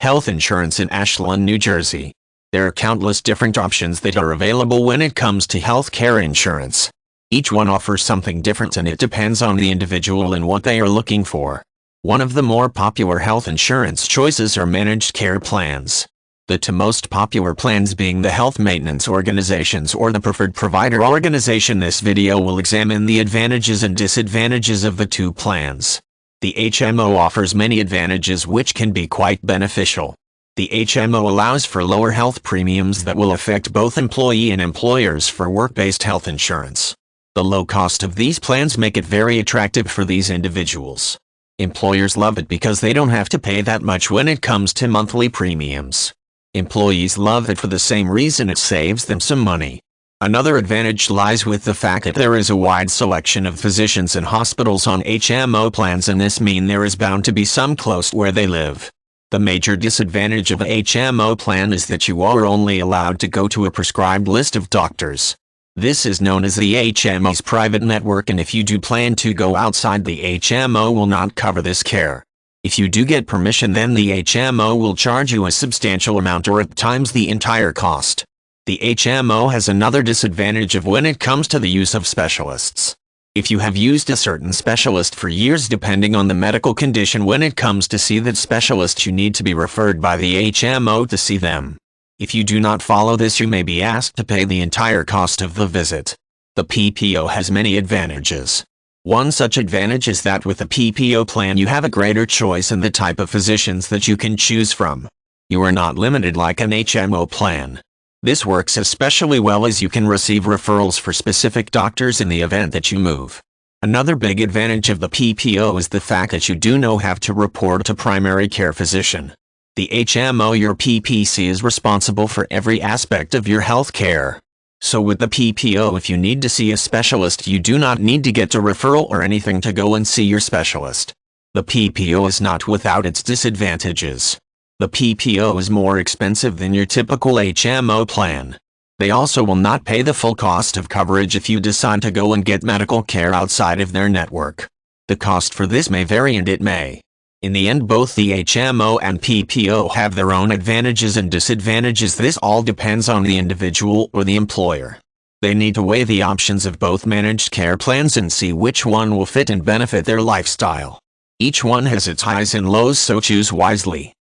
Health insurance in Ashland, New Jersey. There are countless different options that are available when it comes to health care insurance. Each one offers something different and it depends on the individual and what they are looking for. One of the more popular health insurance choices are managed care plans. The two most popular plans being the health maintenance organizations or the preferred provider organization. This video will examine the advantages and disadvantages of the two plans. The HMO offers many advantages which can be quite beneficial. The HMO allows for lower health premiums that will affect both employee and employers for work-based health insurance. The low cost of these plans make it very attractive for these individuals. Employers love it because they don't have to pay that much when it comes to monthly premiums. Employees love it for the same reason: it saves them some money. Another advantage lies with the fact that there is a wide selection of physicians and hospitals on HMO plans, and this means there is bound to be some close where they live. The major disadvantage of a HMO plan is that you are only allowed to go to a prescribed list of doctors. This is known as the HMO's private network, and if you do plan to go outside, the HMO will not cover this care. If you do get permission, then the HMO will charge you a substantial amount, or at times the entire cost. The HMO has another disadvantage of when it comes to the use of specialists. If you have used a certain specialist for years, depending on the medical condition, when it comes to see that specialist, you need to be referred by the HMO to see them. If you do not follow this, you may be asked to pay the entire cost of the visit. The PPO has many advantages. One such advantage is that with a PPO plan you have a greater choice in the type of physicians that you can choose from. You are not limited like an HMO plan. This works especially well as you can receive referrals for specific doctors in the event that you move. Another big advantage of the PPO is the fact that you do not have to report to primary care physician. The HMO, your PPC, is responsible for every aspect of your health care. So with the PPO, if you need to see a specialist, you do not need to get a referral or anything to go and see your specialist. The PPO is not without its disadvantages. The PPO is more expensive than your typical HMO plan. They also will not pay the full cost of coverage if you decide to go and get medical care outside of their network. The cost for this may vary, and it may. In the end, both the HMO and PPO have their own advantages and disadvantages. This all depends on the individual or the employer. They need to weigh the options of both managed care plans and see which one will fit and benefit their lifestyle. Each one has its highs and lows, so choose wisely.